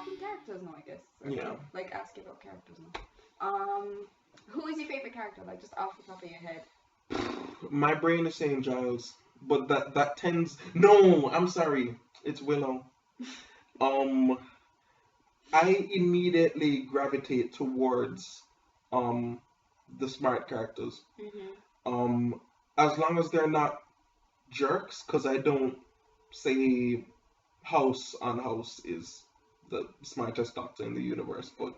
talking characters now, I guess. Yeah. Like, ask you about characters now. Who is your favorite character? Like, just off the top of your head. My brain is saying Giles, but that tends. No, I'm sorry. It's Willow. I immediately gravitate towards the smart characters. Mm-hmm. As long as they're not jerks, because I don't say House on House is the smartest doctor in the universe, but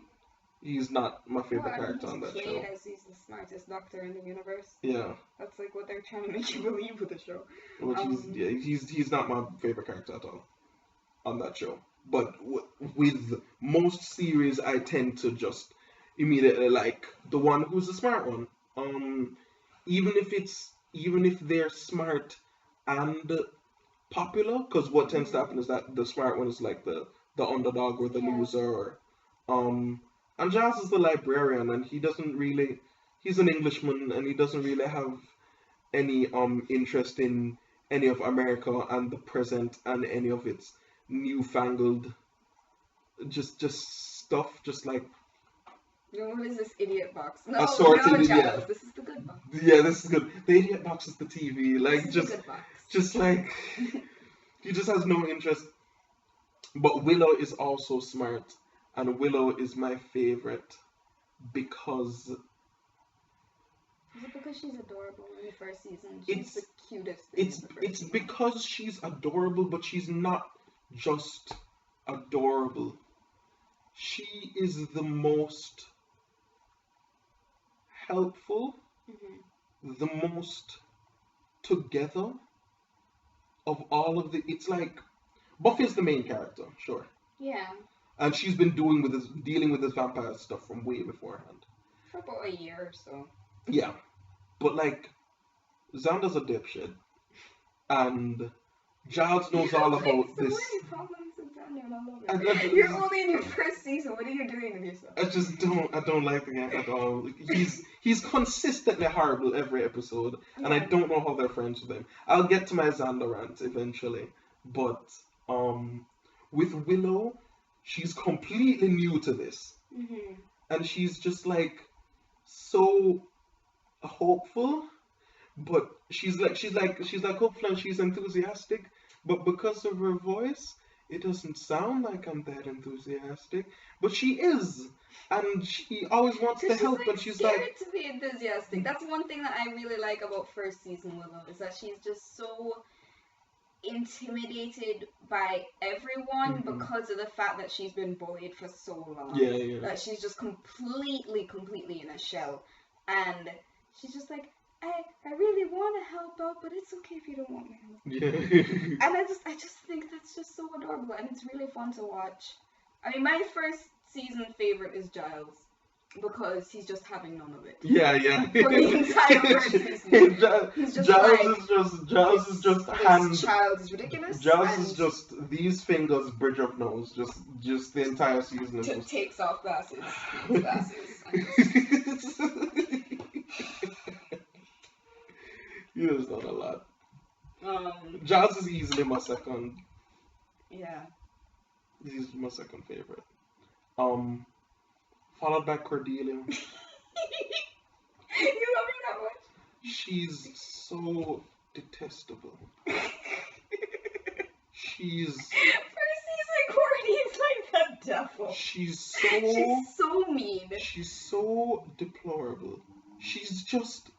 he's not my favorite character on that show. As he's the smartest doctor in the universe. Yeah. That's like what they're trying to make you believe with the show. Which he's not my favorite character at all on that show. But with most series, I tend to just immediately like the one who's the smart one. Even if they're smart and popular, because what tends to happen is that the smart one is like the underdog or the loser. And Giles is the librarian, and he's an Englishman, and he doesn't really have any interest in any of America and the present and any of its newfangled just stuff, just like what is this idiot box? No, assorted, Giles, yeah. this is the good box. Yeah, this is good. The idiot box is the TV, like this is the good box. just like he just has no interest. But Willow is also smart, and Willow is my favorite because. Is it because she's adorable in the first season? She's the cutest thing in the first It's season. because she's adorable, but she's not just adorable. She is the most helpful, the most together of all of the. It's like Buffy's the main character, sure. Yeah. And she's been dealing with this vampire stuff from way beforehand. For about a year or so. Yeah, but like Xander's a dipshit, and Giles knows all about so this. many problems with Xander, and I love it. You're only in your first season. What are you doing with yourself? I don't like the guy at all. He's consistently horrible every episode, and I don't know how they're friends with him. I'll get to my Xander rant eventually, but with Willow, she's completely new to this, and she's just like so hopeful, but she's hopeful and she's enthusiastic, but because of her voice, it doesn't sound like I'm that enthusiastic, but she is, and she always wants to help, and she's like to be enthusiastic. That's one thing that I really like about first season Willow, is that she's just so intimidated by everyone because of the fact that she's been bullied for so long. Yeah. That she's just completely in a shell. And she's just like, I really want to help out, but it's okay if you don't want me to help. Yeah. And I just think that's just so adorable, and it's really fun to watch. I mean, my first season favorite is Giles, because he's just having none of it. Yeah. For the entire first season. Giles is just hand. This child is ridiculous. Giles is just these fingers, bridge of nose, just the entire season. Is just... takes off glasses. He has done a lot. Giles is easily my second. Yeah. He's my second favorite. Followed by Cordelia. You love her that much? She's so detestable. She's... First season, Courtney's like the devil. She's so mean. She's so deplorable. She's just...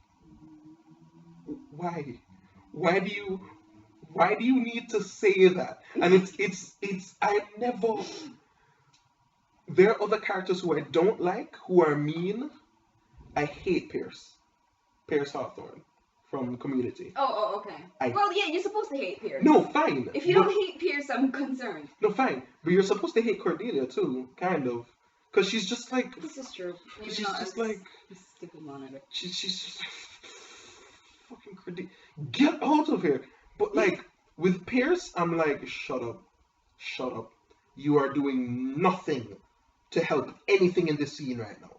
Why do you need to say that? And I never... There are other characters who I don't like, who are mean. I hate Pierce Hawthorne from Community. Oh, okay. Well, yeah, you're supposed to hate Pierce. No, fine. If you don't hate Pierce, I'm concerned. No, fine. But you're supposed to hate Cordelia too, kind of. Because she's just like... This is true. She's just like... Stupid monitor. She's just like... Fucking Cordelia. Get out of here. But like, with Pierce, I'm like, shut up. You are doing nothing to help anything in this scene right now.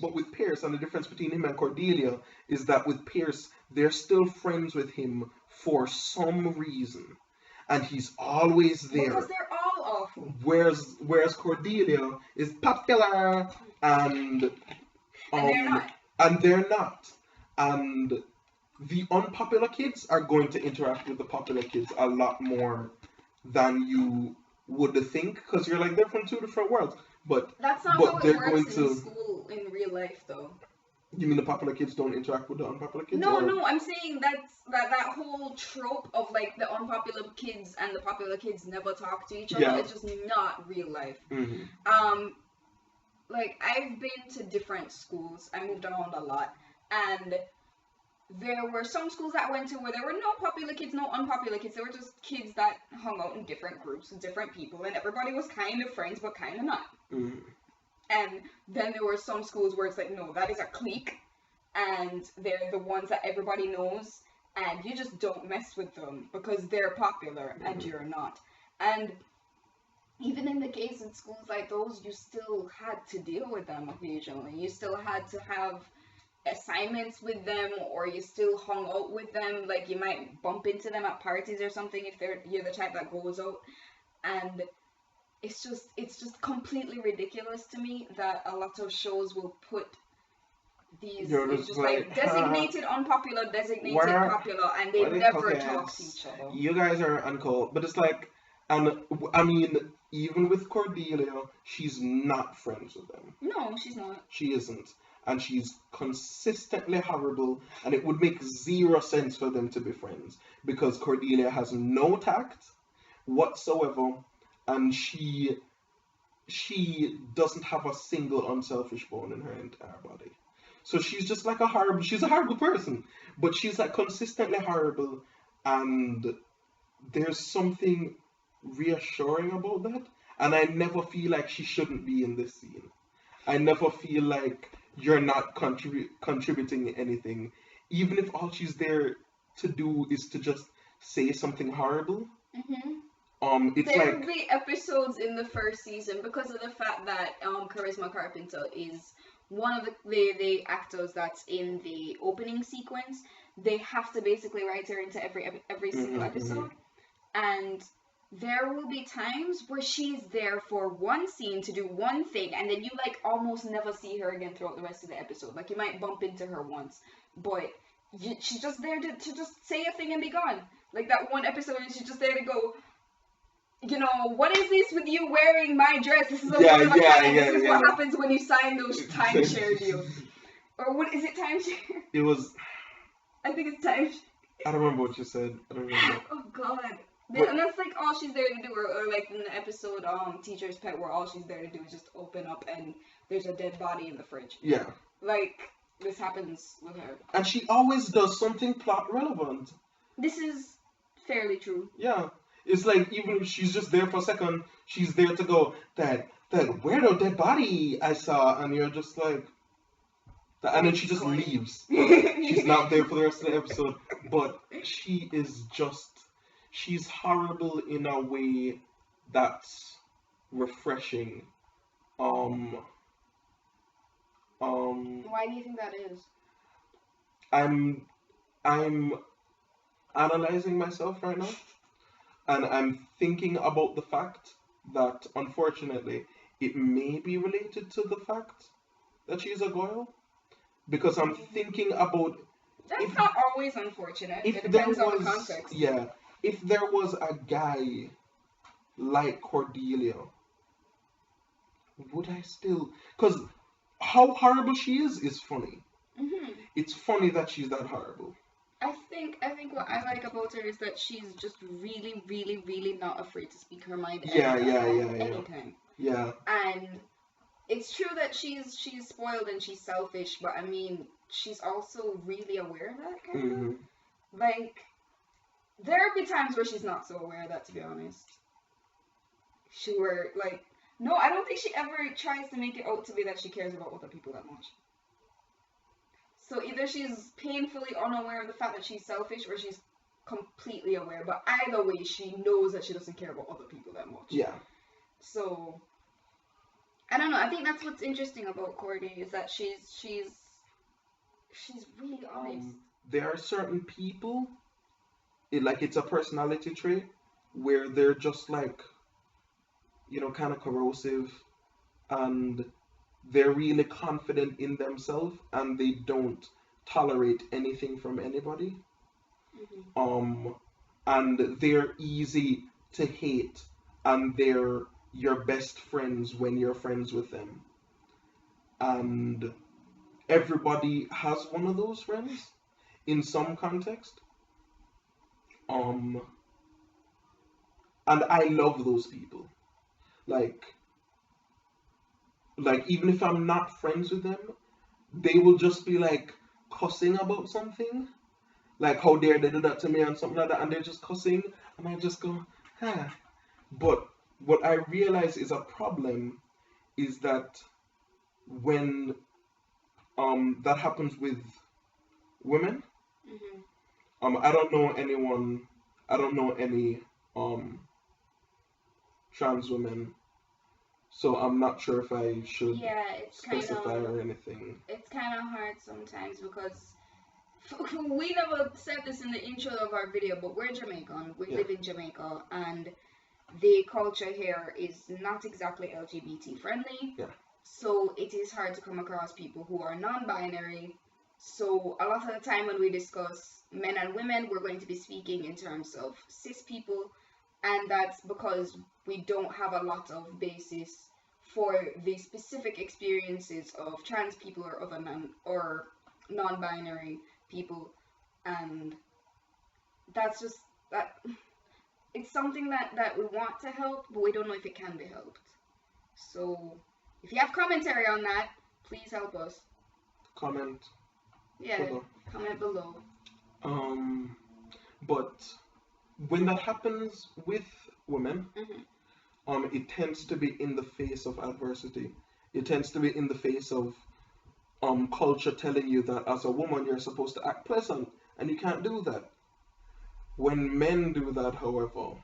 But with Pierce, and the difference between him and Cordelia is that with Pierce, they're still friends with him for some reason. And he's always there. Because they're all awful. Whereas Cordelia is popular and they're not. and they're not. And the unpopular kids are going to interact with the popular kids a lot more than you would think, because you're like, they're from two different worlds. But that's not how it works in school in real life, though. You mean the popular kids don't interact with the unpopular kids? No, I'm saying that whole trope of like the unpopular kids and the popular kids never talk to each other. Yeah. It's just not real life. Mm-hmm. Like I've been to different schools. I moved around a lot, and there were some schools that I went to where there were no popular kids, no unpopular kids. There were just kids that hung out in different groups with different people, and everybody was kind of friends, but kind of not. Mm-hmm. And then there were some schools where it's like, no, that is a clique, and they're the ones that everybody knows, and you just don't mess with them because they're popular and you're not. And even in the case in schools like those, you still had to deal with them occasionally. You still had to have assignments with them, or you still hung out with them. Like you might bump into them at parties or something if you're the type that goes out. And it's just completely ridiculous to me that a lot of shows will put these just like designated unpopular, designated popular, and they never talk to each other. You guys are uncool, but it's like, and I mean, even with Cordelia, she's not friends with them. No, she's not. She isn't, and she's consistently horrible, and it would make zero sense for them to be friends because Cordelia has no tact whatsoever. And she doesn't have a single unselfish bone in her entire body. So she's just like she's a horrible person. But she's like consistently horrible, and there's something reassuring about that. And I never feel like she shouldn't be in this scene. I never feel like you're not contributing anything. Even if all she's there to do is to just say something horrible. Mm-hmm. There will be episodes in the first season because of the fact that Charisma Carpenter is one of the actors that's in the opening sequence. They have to basically write her into every single episode, and there will be times where she's there for one scene to do one thing, and then you like almost never see her again throughout the rest of the episode. Like you might bump into her once, but she's just there to just say a thing and be gone. Like that one episode, she's just there to go, you know, what is this with you wearing my dress? This is a this is what happens when you sign those timeshare deals. Or what is it, timeshare? It was. I think it's timeshare. I don't remember what you said. I don't remember. Oh God. And that's like all she's there to do, or like in the episode Teacher's Pet, where all she's there to do is just open up and there's a dead body in the fridge. Yeah. Like this happens with her. And she always does something plot relevant. This is fairly true. Yeah. It's like, even if she's just there for a second, she's there to go, that weirdo dead body I saw, and you're just like, and then she just leaves. She's not there for the rest of the episode, but she's horrible in a way that's refreshing. Why do you think that is? I'm analyzing myself right now. And I'm thinking about the fact that, unfortunately, it may be related to the fact that she's a Goyle. Because I'm thinking about... That's not always unfortunate. It depends on the context. Yeah. If there was a guy like Cordelia, would I still... Because how horrible she is funny. Mm-hmm. It's funny that she's that horrible. I think what I like about her is that she's just really, really, really not afraid to speak her mind. Anytime. Yeah. And it's true that she's spoiled and she's selfish, but I mean, she's also really aware of that kind of. Like, there'll be times where she's not so aware of that, to be honest. No, I don't think she ever tries to make it out to be that she cares about other people that much. So either she's painfully unaware of the fact that she's selfish, or she's completely aware. But either way, she knows that she doesn't care about other people that much. Yeah. So, I don't know. I think that's what's interesting about Cordy, is that she's really honest. There are certain people, it's a personality trait, where they're just like, kind of corrosive, and they're really confident in themselves, and they don't tolerate anything from anybody. Um, and they're easy to hate, and they're your best friends when you're friends with them. And everybody has one of those friends in some context. Um, and I love those people. Like, even if I'm not friends with them, they will just be like cussing about something, like how dare they do that to me and something like that, and they're just cussing, and I just go, ah. But what I realize is a problem is that when that happens with women, I don't know anyone, I don't know any trans women, so I'm not sure if I should specify or anything. It's kind of hard sometimes because we never said this in the intro of our video, but we're Jamaican. We live in Jamaica, and the culture here is not exactly LGBT friendly. Yeah. So it is hard to come across people who are non-binary. So a lot of the time when we discuss men and women, we're going to be speaking in terms of cis people, and that's because we don't have a lot of basis for the specific experiences of trans people or other non-binary people, and that's just that. It's something that we want to help, but we don't know if it can be helped. So if you have commentary on that, please help us. Comment. Yeah, below. Comment below. But when that happens with women, it tends to be in the face of adversity. It tends to be in the face of culture telling you that as a woman you're supposed to act pleasant, and you can't do that. When men do that, however,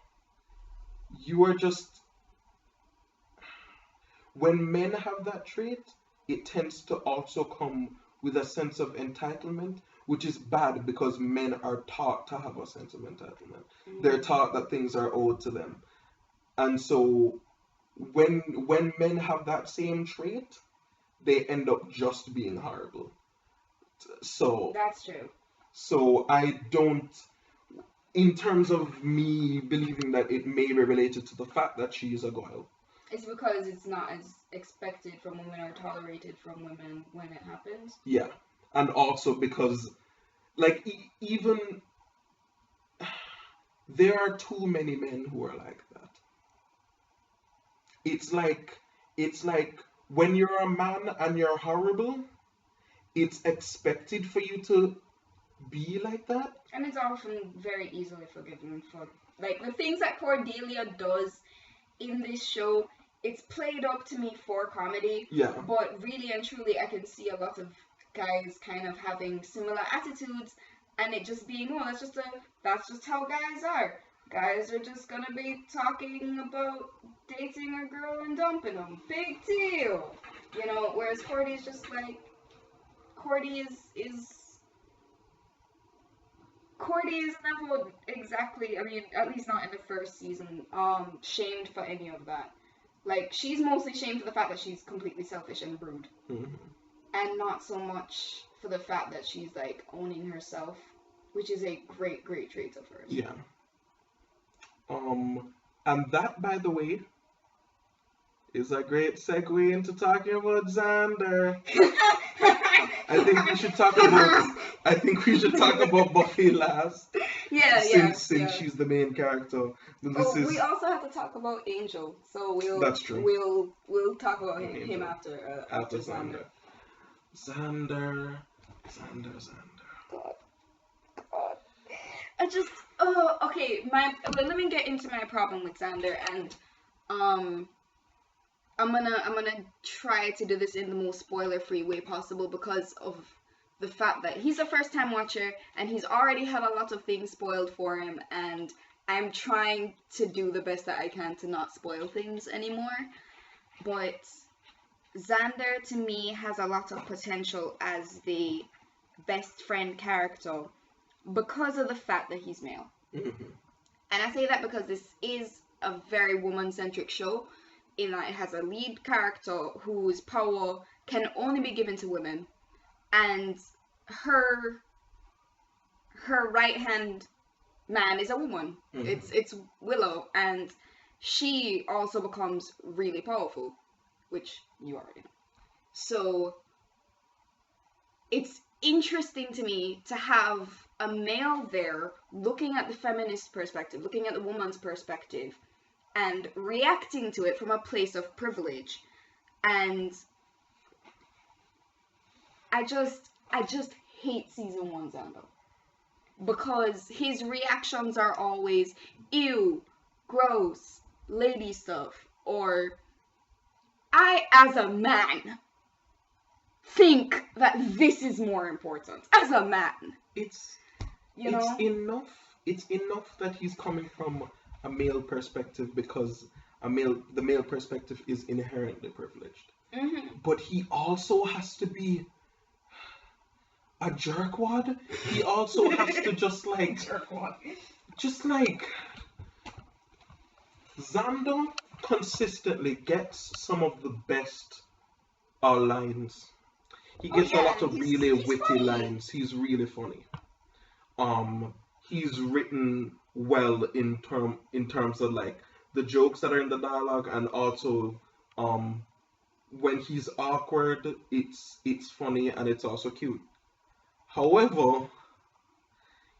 you are just... When men have that trait, it tends to also come with a sense of entitlement, which is bad because men are taught to have a sense of entitlement. They're taught that things are owed to them. And so when men have that same trait, they end up just being horrible. So that's true. So I don't, in terms of me believing that it may be related to the fact that she is a girl. It's because it's not as expected from women or tolerated from women when it happens. Yeah, and also because, like, even there are too many men who are like that. It's like when you're a man and you're horrible, it's expected for you to be like that. And it's often very easily forgiven for, like, the things that Cordelia does in this show. It's played up to me for comedy. Yeah. But really and truly, I can see a lot of guys kind of having similar attitudes, and it just being, oh, that's just how guys are. Guys are just gonna be talking about dating a girl and dumping them. Big deal. You know, whereas Cordy is just like, Cordy is never exactly, I mean, at least not in the first season, shamed for any of that. Like, she's mostly shamed for the fact that she's completely selfish and rude. And not so much for the fact that she's, like, owning herself, which is a great, great trait of hers. Yeah. And that, by the way, is a great segue into talking about Xander. I think we should talk about Buffy last. Since she's the main character. We also have to talk about Angel, so that's true. We'll talk about him after Xander. Xander. God. I just okay. Let me get into my problem with Xander, and I'm gonna try to do this in the most spoiler-free way possible because of the fact that he's a first-time watcher and he's already had a lot of things spoiled for him, and I'm trying to do the best that I can to not spoil things anymore. But Xander, to me, has a lot of potential as the best friend character because of the fact that he's male. And I say that because this is a very woman-centric show. in that it has a lead character whose power can only be given to women, and her right hand man is a woman. It's Willow, and she also becomes really powerful, which you already know. So it's interesting to me to have a male there looking at the feminist perspective, looking at the woman's perspective, and reacting to it from a place of privilege. And I just hate season 1 Xander, because his reactions are always ew, gross, lady stuff, or I as a man think that this is more important as a man. It's enough that he's coming from a male perspective, because the male perspective is inherently privileged. But he also has to be a jerkwad. He also has to just like Xander consistently gets some of the best lines. He gets a lot of really witty funny. Lines. He's really funny. He's written well in terms of like the jokes that are in the dialogue, and also when he's awkward, it's funny and it's also cute. However,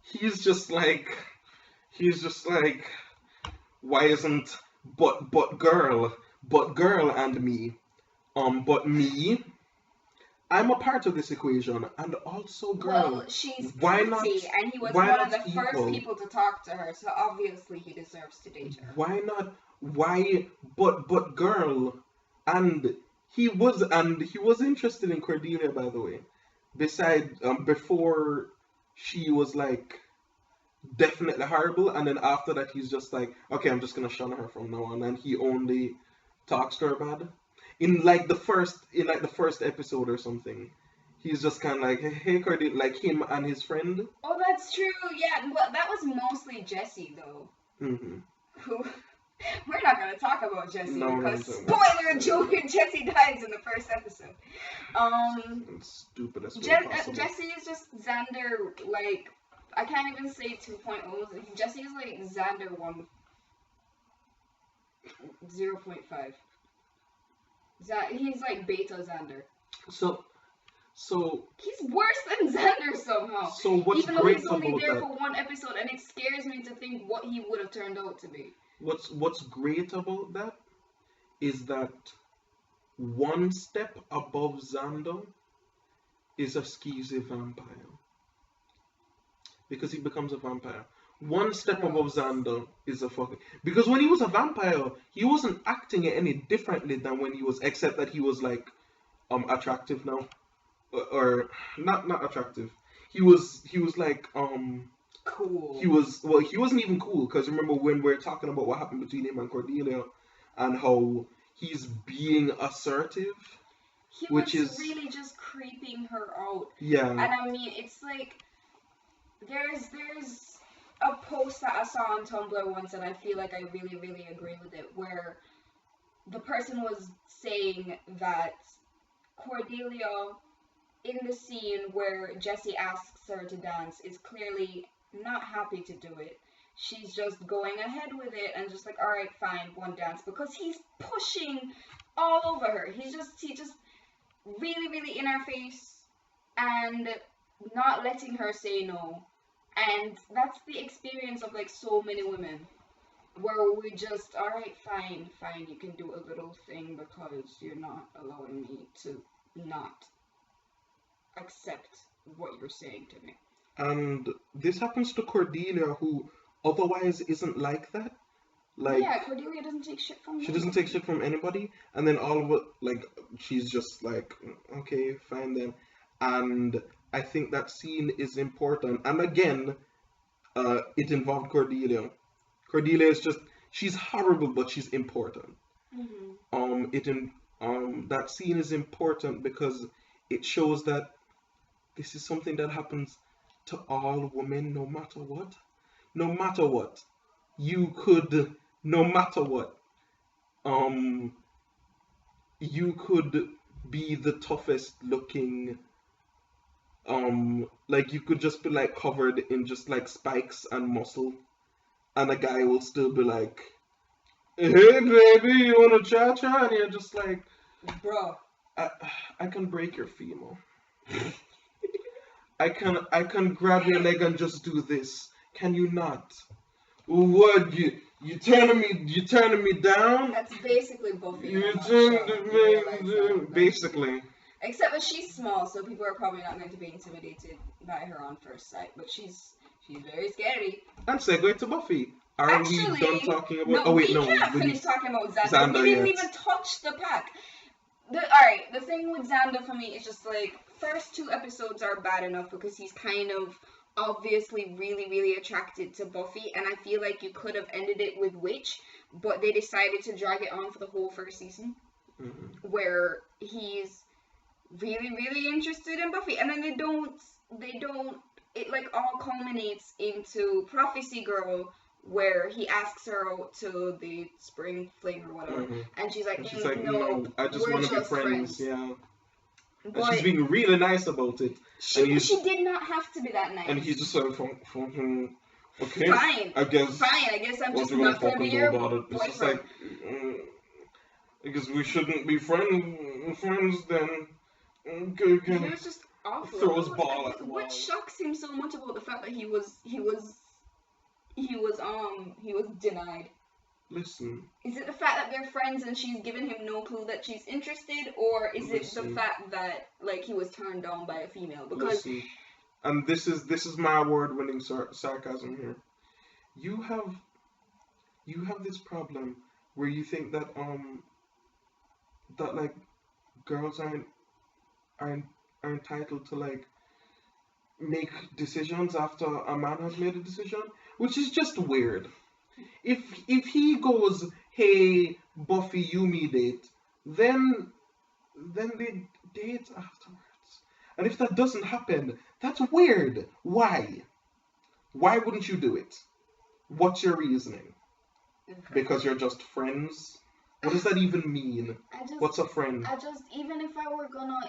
he's just like, why isn't but girl and me, but me, I'm a part of this equation, and also girl. Well, she's why pretty, not, and he was one of the first people to talk to her, so obviously he deserves to date her. Why not? Why? But girl, and he was interested in Cordelia, by the way. Before she was like definitely horrible, and then after that he's just like, okay, I'm just gonna shun her from now on, and he only talks to her bad. In the first episode or something, he's just kind of like, hey Cordelia, like him and his friend. Oh, that's true. Yeah, well, that was mostly Jesse though. Who? We're not gonna talk about Jesse because spoiler: Jesse dies in the first episode. Stupid as possible. Jesse is just Xander. Like, I can't even say 2.0. Jesse is like Xander 0.5. He's like beta Xander. So he's worse than Xander somehow. So what's even though great he's only about there that? for one episode, and it scares me to think what he would have turned out to be. What's great about that is that one step above Xander is a skeezy vampire, because he becomes a vampire. One step above Xander is a fucking... Because when he was a vampire, he wasn't acting it any differently than when he was... Except that he was, like, attractive now. Or not attractive. He was like, cool. He wasn't even cool, because remember when we're talking about what happened between him and Cordelia, and how he's being assertive? He was really just creeping her out. Yeah. And I mean, it's like... There's a post that I saw on Tumblr once, and I feel like I really, really agree with it, where the person was saying that Cordelia, in the scene where Jesse asks her to dance, is clearly not happy to do it. She's just going ahead with it and just like, alright, fine, one dance, because he's pushing all over her. He just really, really in her face and not letting her say no. And that's the experience of like so many women, where we just, alright, fine, you can do a little thing because you're not allowing me to not accept what you're saying to me. And this happens to Cordelia, who otherwise isn't like that. Like, yeah, Cordelia doesn't take shit from She doesn't take shit from anybody, and then all of it, like, she's just like, okay, fine then. And I think that scene is important. And again, it involved Cordelia. Cordelia is just, she's horrible, but she's important. That scene is important because it shows that this is something that happens to all women, no matter what. No matter what. You could, no matter what. you could be the toughest looking, like you could just be like covered in just like spikes and muscle, and a guy will still be like, "Hey baby, you wanna cha-cha?" And you're just like, Bro. I, I can break your femur. I can grab your leg and just do this. Can you not? What you turning me down? That's basically Buffy in a You nutshell. turning You realize that, like, basically. except that she's small, so people are probably not going to be intimidated by her on first sight. But she's very scary. And segue to Buffy. Are we Actually, done talking about? no, Oh wait, we no. can't We finish need talking about Xander. Xander We didn't yet. even touch the pack. Alright, the thing with Xander for me is just like, first 2 episodes are bad enough because he's kind of obviously really, really attracted to Buffy, and I feel like you could have ended it with Witch, but they decided to drag it on for the whole first season, where he's really, really interested in Buffy, and then they don't, it like all culminates into Prophecy Girl, where he asks her out to the spring fling or whatever, and she's like, She's like, no, I just we're want to be just friends. Yeah. And But she's being really nice about it. she did not have to be that nice. And he's just like, okay, Fine. I guess I'm what just you gonna not gonna be fucking do your about it? It's just like, boyfriend. I guess we shouldn't be friends then. He was just awful. Throws ball at the What wall. shocks him so much about the fact that he was denied. Listen, Is it the fact that they're friends and she's given him no clue that she's interested, or is it the fact that like he was turned on by a female? Because and this is my award-winning sarcasm here. You have this problem where you think that like girls are entitled to like make decisions after a man has made a decision, which is just weird. If he goes, hey Buffy, you me date, then they date afterwards. And if that doesn't happen, that's weird. Why? Why wouldn't you do it? What's your reasoning? Because you're just friends? What does that even mean? What's a friend? Even if I were gonna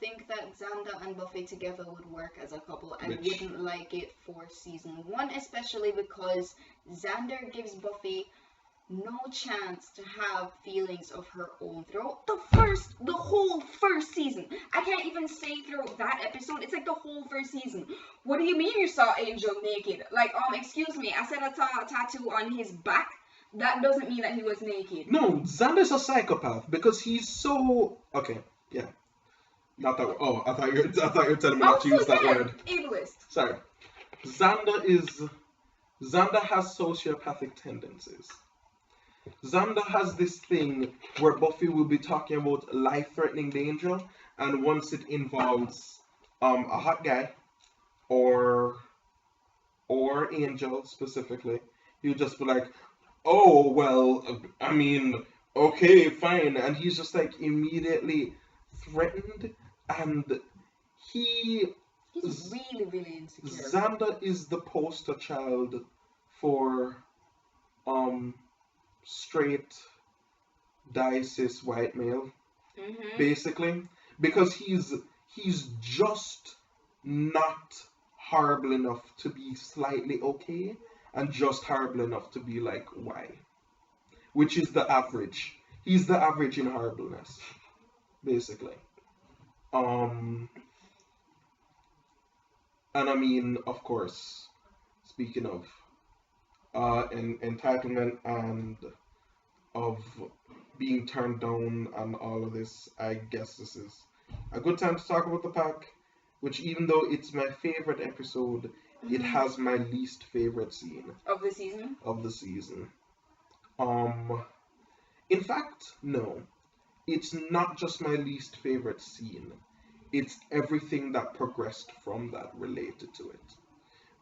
think that Xander and Buffy together would work as a couple, I wouldn't like it for season 1, especially because Xander gives Buffy no chance to have feelings of her own throughout the whole first season. I can't even say throughout that episode. It's like the whole first season. What do you mean you saw Angel naked? Like, excuse me, I said I saw a tattoo on his back. That doesn't mean that he was naked. No, Xander's a psychopath because he's so okay. Yeah, not that. Oh, I thought you were telling me not to use that word. Ableist. Sorry. Xander has sociopathic tendencies. Xander has this thing where Buffy will be talking about life-threatening danger, and once it involves a hot guy or Angel specifically, he'll just be like, oh, well, I mean, okay, fine. And he's just like immediately threatened, and he's really, really insecure. Xander is the poster child for straight cis white male, basically, because he's just not horrible enough to be slightly okay, and just horrible enough to be like, why? Which is the average. He's the average in horribleness, basically. And I mean, of course, speaking of entitlement and of being turned down and all of this, I guess this is a good time to talk about the pack, which even though it's my favorite episode, it has my least favorite scene of the season. In fact, no. It's not just my least favorite scene. It's everything that progressed from that related to it.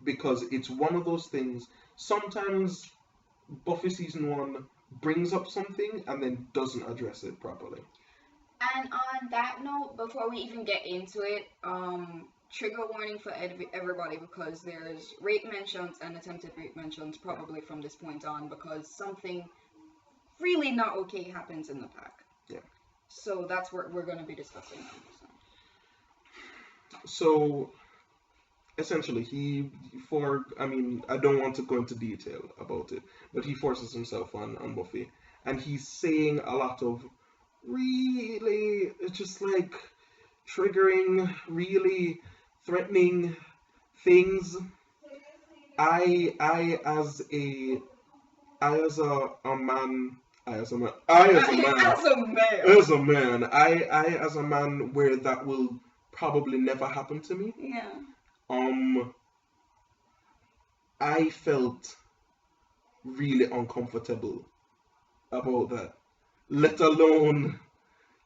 Because it's one of those things, sometimes Buffy season 1 brings up something and then doesn't address it properly. And on that note, before we even get into it, trigger warning for everybody, because there's rape mentions and attempted rape mentions probably from this point on, because something really not okay happens in the pack. Yeah. So that's what we're going to be discussing. So essentially, I don't want to go into detail about it, but he forces himself on Buffy, and he's saying a lot of really just like triggering, really threatening things. I as a I as a man I as a man I as a man As a male. as a man I as a man where that will probably never happen to me. Yeah. I felt really uncomfortable about that. Let alone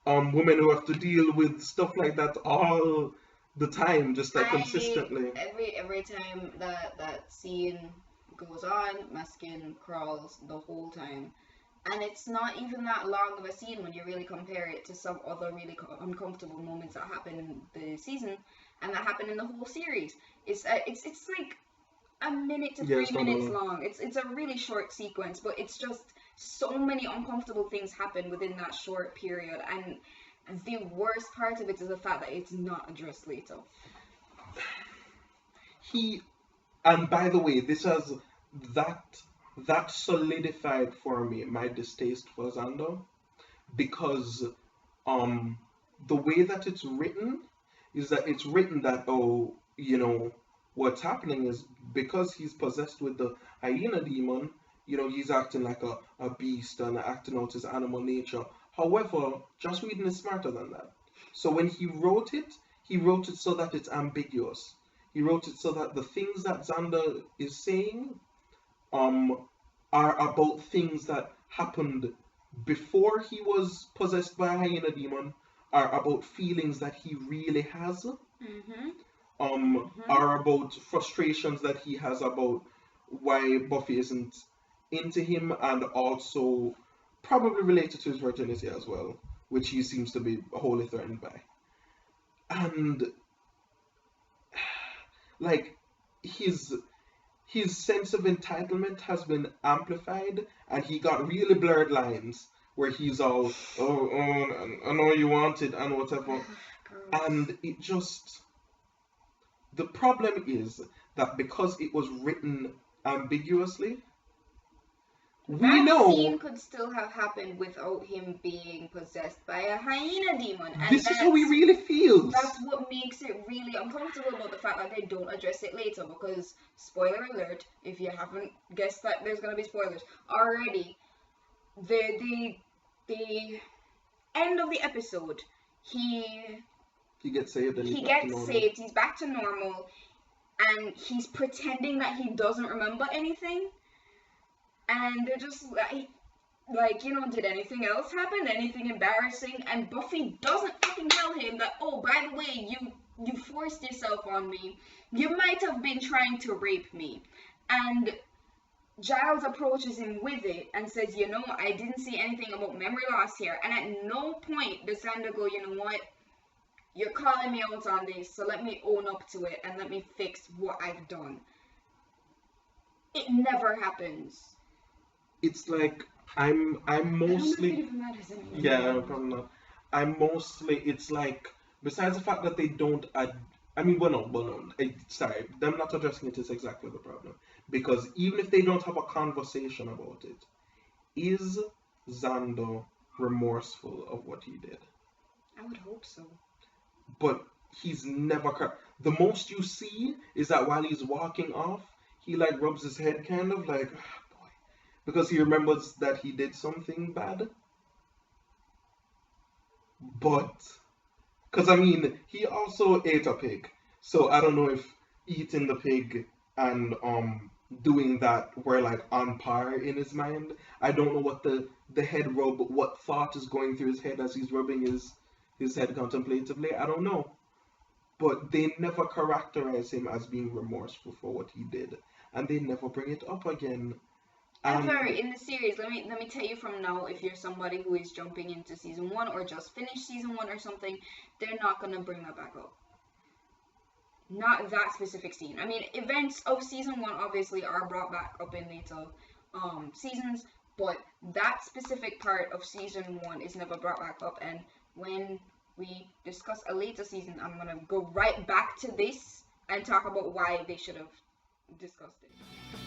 women who have to deal with stuff like that all the time, just like consistently. Every time that scene goes on, my skin crawls the whole time. And it's not even that long of a scene when you really compare it to some other really uncomfortable moments that happen in the season and that happen in the whole series. It's like a minute to 3 minutes long. It's a really short sequence, but it's just so many uncomfortable things happen within that short period, and the worst part of it is the fact that it's not addressed later. And by the way, this has that solidified for me my distaste for Xander, because the way that it's written is that it's written that, oh, what's happening is because he's possessed with the hyena demon, he's acting like a beast and acting out his animal nature. However, Joss Whedon is smarter than that. So when he wrote it so that it's ambiguous. He wrote it so that the things that Xander is saying are about things that happened before he was possessed by a hyena demon, are about feelings that he really has, are about frustrations that he has about why Buffy isn't into him, and also probably related to his virginity as well, which he seems to be wholly threatened by. And like his sense of entitlement has been amplified, and he got really blurred lines where he's all, I know you want it and whatever. And it just, the problem is that because it was written ambiguously, that scene could still have happened without him being possessed by a hyena demon. And this is how he really feels. That's what makes it really uncomfortable about the fact that they don't address it later, because, spoiler alert, if you haven't guessed that there's going to be spoilers already, the end of the episode, he gets saved and he gets saved, he's back to normal, and he's pretending that he doesn't remember anything. And they're just like, did anything else happen? Anything embarrassing? And Buffy doesn't fucking tell him that, oh, by the way, you forced yourself on me. You might have been trying to rape me. And Giles approaches him with it and says, I didn't see anything about memory loss here. And at no point does Xander go, you know what? You're calling me out on this, so let me own up to it and let me fix what I've done. It never happens. It's like I'm mostly, I don't know if it even matters anymore. Yeah, probably not. It's like, besides the fact that they don't sorry, them not addressing it is exactly the problem. Because even if they don't have a conversation about it, is Xander remorseful of what he did? I would hope so. But he's never. The most you see is that while he's walking off, he like rubs his head, kind of like, because he remembers that he did something bad. But, because he also ate a pig. So I don't know if eating the pig and doing that were like on par in his mind. I don't know what the head rub, what thought is going through his head as he's rubbing his head contemplatively. I don't know. But they never characterize him as being remorseful for what he did. And they never bring it up again. Ever in the series. Let me tell you from now, if you're somebody who is jumping into season 1 or just finished season 1 or something, they're not gonna bring that back up. Not that specific scene. Events of season 1 obviously are brought back up in later seasons, But that specific part of season 1 is never brought back up, and when we discuss a later season, I'm gonna go right back to this and talk about why they should have discussed it.